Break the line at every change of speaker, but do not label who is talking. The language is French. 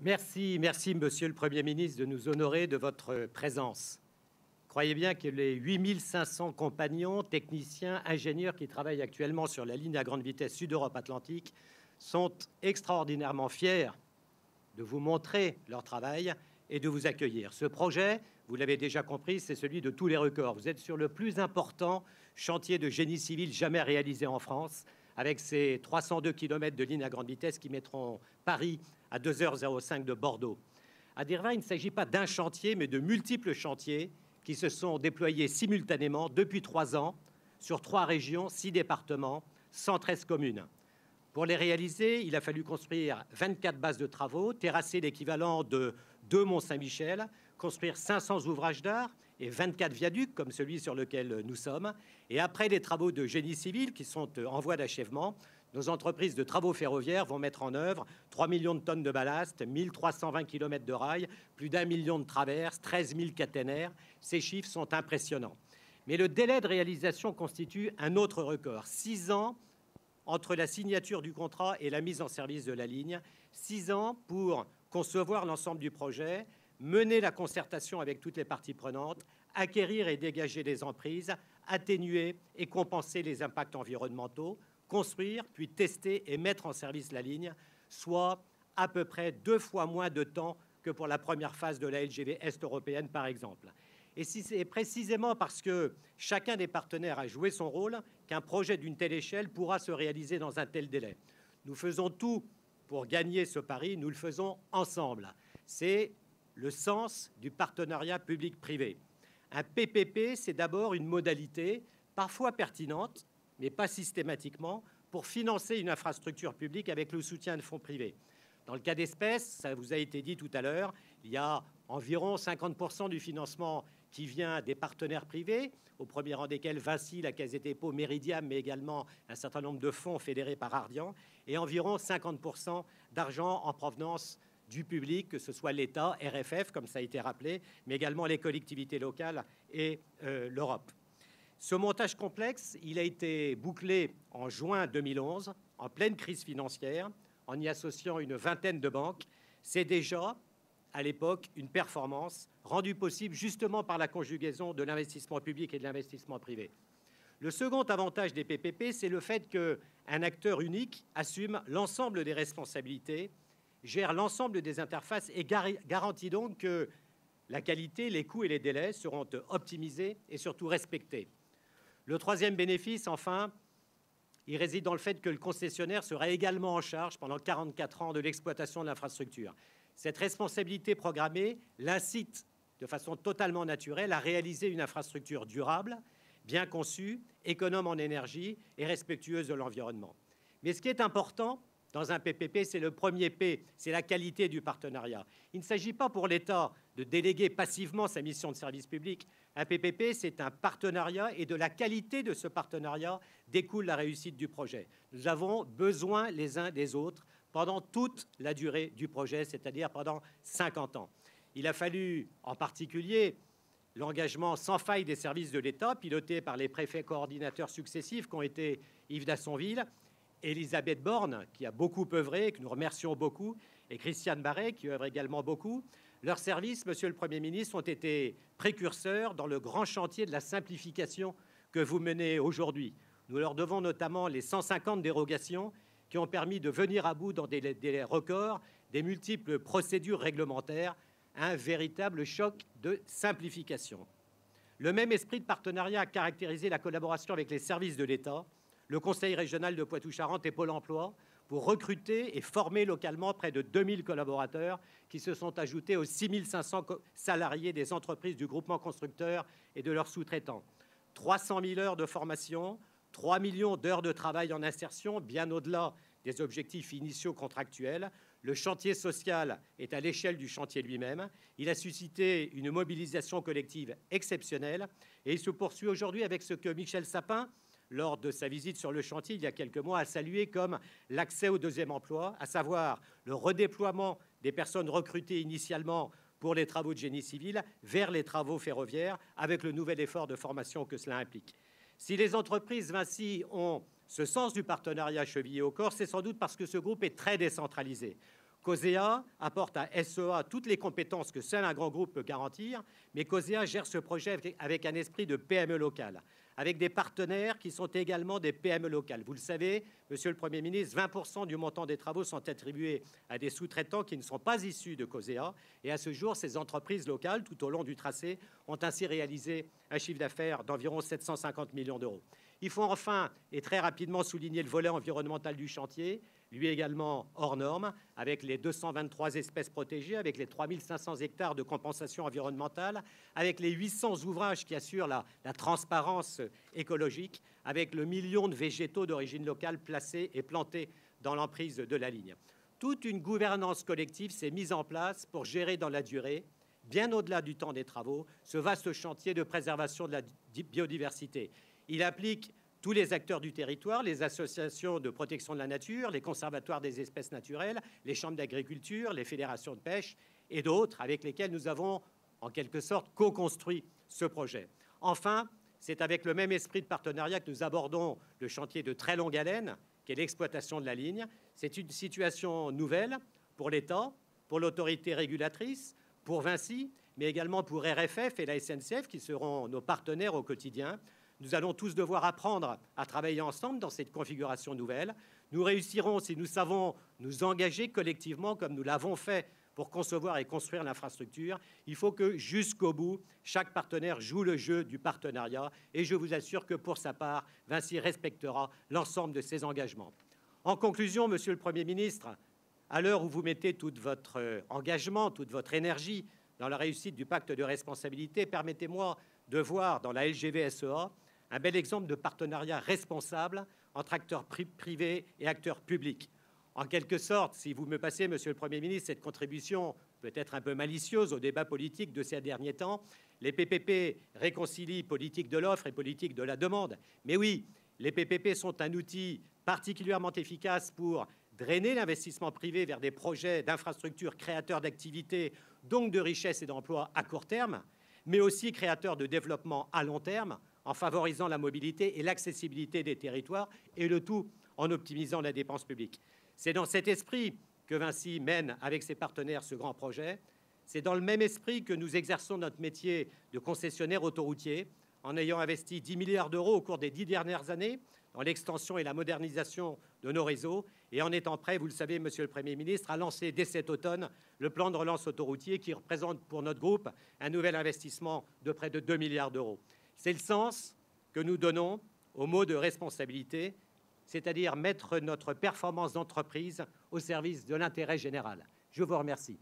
Merci, Monsieur le Premier ministre, de nous honorer de votre présence. Croyez bien que les 8500 compagnons, techniciens, ingénieurs qui travaillent actuellement sur la ligne à grande vitesse Sud-Europe-Atlantique sont extraordinairement fiers de vous montrer leur travail et de vous accueillir. Ce projet, vous l'avez déjà compris, c'est celui de tous les records. Vous êtes sur le plus important chantier de génie civil jamais réalisé en France, avec ces 302 km de ligne à grande vitesse qui mettront Paris à 2h05 de Bordeaux. À dire vrai, il ne s'agit pas d'un chantier, mais de multiples chantiers qui se sont déployés simultanément depuis 3 ans sur 3 régions, 6 départements, 113 communes. Pour les réaliser, il a fallu construire 24 bases de travaux, terrasser l'équivalent de 2 Mont-Saint-Michel, construire 500 ouvrages d'art et 24 viaducs comme celui sur lequel nous sommes. Et après les travaux de génie civil qui sont en voie d'achèvement, nos entreprises de travaux ferroviaires vont mettre en œuvre 3 millions de tonnes de ballast, 1320 km de rails, plus d'1 million de traverses, 13 000 caténaires. Ces chiffres sont impressionnants. Mais le délai de réalisation constitue un autre record. 6 ans entre la signature du contrat et la mise en service de la ligne. 6 ans pour concevoir l'ensemble du projet, mener la concertation avec toutes les parties prenantes, acquérir et dégager les emprises, atténuer et compenser les impacts environnementaux, construire, puis tester et mettre en service la ligne, soit à peu près 2 fois moins de temps que pour la première phase de la LGV Est européenne, par exemple. Et c'est précisément parce que chacun des partenaires a joué son rôle qu'un projet d'une telle échelle pourra se réaliser dans un tel délai. Nous faisons tout pour gagner ce pari, nous le faisons ensemble. C'est le sens du partenariat public-privé. Un PPP, c'est d'abord une modalité, parfois pertinente, mais pas systématiquement, pour financer une infrastructure publique avec le soutien de fonds privés. Dans le cas d'espèce, ça vous a été dit tout à l'heure, il y a environ 50% du financement qui vient des partenaires privés, au premier rang desquels Vinci, la Caisse des dépôts, Meridiam, mais également un certain nombre de fonds fédérés par Ardian, et environ 50% d'argent en provenance du public, que ce soit l'État, RFF, comme ça a été rappelé, mais également les collectivités locales et l'Europe. Ce montage complexe, il a été bouclé en juin 2011, en pleine crise financière, en y associant une vingtaine de banques. C'est déjà, à l'époque, une performance rendue possible justement par la conjugaison de l'investissement public et de l'investissement privé. Le second avantage des PPP, c'est le fait qu'un acteur unique assume l'ensemble des responsabilités, gère l'ensemble des interfaces et garantit donc que la qualité, les coûts et les délais seront optimisés et surtout respectés. Le troisième bénéfice, enfin, il réside dans le fait que le concessionnaire sera également en charge pendant 44 ans de l'exploitation de l'infrastructure. Cette responsabilité programmée l'incite de façon totalement naturelle à réaliser une infrastructure durable, bien conçue, économe en énergie et respectueuse de l'environnement. Mais ce qui est important dans un PPP, c'est le premier P, c'est la qualité du partenariat. Il ne s'agit pas pour l'État de déléguer passivement sa mission de service public. Un PPP, c'est un partenariat et de la qualité de ce partenariat découle la réussite du projet. Nous avons besoin les uns des autres pendant toute la durée du projet, c'est-à-dire pendant 50 ans. Il a fallu en particulier l'engagement sans faille des services de l'État, pilotés par les préfets coordinateurs successifs qu'ont été Yves Dassonville, Elisabeth Borne, qui a beaucoup œuvré, que nous remercions beaucoup, et Christiane Barret, qui œuvre également beaucoup. Leurs services, Monsieur le Premier ministre, ont été précurseurs dans le grand chantier de la simplification que vous menez aujourd'hui. Nous leur devons notamment les 150 dérogations qui ont permis de venir à bout dans des délais records des multiples procédures réglementaires, un véritable choc de simplification. Le même esprit de partenariat a caractérisé la collaboration avec les services de l'État, le Conseil régional de Poitou-Charentes et Pôle emploi pour recruter et former localement près de 2000 collaborateurs qui se sont ajoutés aux 6500 salariés des entreprises du groupement constructeur et de leurs sous-traitants. 300 000 heures de formation, 3 millions d'heures de travail en insertion, bien au-delà des objectifs initiaux contractuels. Le chantier social est à l'échelle du chantier lui-même. Il a suscité une mobilisation collective exceptionnelle et il se poursuit aujourd'hui avec ce que Michel Sapin, lors de sa visite sur le chantier il y a quelques mois, a salué comme l'accès au deuxième emploi, à savoir le redéploiement des personnes recrutées initialement pour les travaux de génie civil vers les travaux ferroviaires avec le nouvel effort de formation que cela implique. Si les entreprises Vinci ont ce sens du partenariat chevillé au corps, c'est sans doute parce que ce groupe est très décentralisé. COSEA apporte à SEA toutes les compétences que seul un grand groupe peut garantir, mais COSEA gère ce projet avec un esprit de PME locale, avec des partenaires qui sont également des PME locales. Vous le savez, Monsieur le Premier ministre, 20% du montant des travaux sont attribués à des sous-traitants qui ne sont pas issus de COSEA. Et à ce jour, ces entreprises locales, tout au long du tracé, ont ainsi réalisé un chiffre d'affaires d'environ 750 millions d'euros. Il faut enfin et très rapidement souligner le volet environnemental du chantier, lui également hors norme, avec les 223 espèces protégées, avec les 3500 hectares de compensation environnementale, avec les 800 ouvrages qui assurent la transparence écologique, avec le million de végétaux d'origine locale placés et plantés dans l'emprise de la ligne. Toute une gouvernance collective s'est mise en place pour gérer dans la durée, bien au-delà du temps des travaux, ce vaste chantier de préservation de la biodiversité. Il applique tous les acteurs du territoire, les associations de protection de la nature, les conservatoires des espèces naturelles, les chambres d'agriculture, les fédérations de pêche et d'autres avec lesquels nous avons en quelque sorte co-construit ce projet. Enfin, c'est avec le même esprit de partenariat que nous abordons le chantier de très longue haleine, qu'est l'exploitation de la ligne. C'est une situation nouvelle pour l'État, pour l'autorité régulatrice, pour Vinci, mais également pour RFF et la SNCF qui seront nos partenaires au quotidien. Nous allons tous devoir apprendre à travailler ensemble dans cette configuration nouvelle. Nous réussirons si nous savons nous engager collectivement comme nous l'avons fait pour concevoir et construire l'infrastructure. Il faut que jusqu'au bout, chaque partenaire joue le jeu du partenariat et je vous assure que pour sa part, Vinci respectera l'ensemble de ses engagements. En conclusion, Monsieur le Premier ministre, à l'heure où vous mettez tout votre engagement, toute votre énergie dans la réussite du pacte de responsabilité, permettez-moi de voir dans la LGV SEA un bel exemple de partenariat responsable entre acteurs privés et acteurs publics. En quelque sorte, si vous me passez, Monsieur le Premier ministre, cette contribution peut-être un peu malicieuse au débat politique de ces derniers temps, les PPP réconcilient politique de l'offre et politique de la demande. Mais oui, les PPP sont un outil particulièrement efficace pour drainer l'investissement privé vers des projets d'infrastructures créateurs d'activités, donc de richesses et d'emplois à court terme, mais aussi créateurs de développement à long terme, en favorisant la mobilité et l'accessibilité des territoires, et le tout en optimisant la dépense publique. C'est dans cet esprit que Vinci mène avec ses partenaires ce grand projet. C'est dans le même esprit que nous exerçons notre métier de concessionnaire autoroutier, en ayant investi 10 milliards d'euros au cours des 10 dernières années dans l'extension et la modernisation de nos réseaux, et en étant prêt, vous le savez, Monsieur le Premier ministre, à lancer dès cet automne le plan de relance autoroutier qui représente pour notre groupe un nouvel investissement de près de 2 milliards d'euros. C'est le sens que nous donnons au mot de responsabilité, c'est-à-dire mettre notre performance d'entreprise au service de l'intérêt général. Je vous remercie.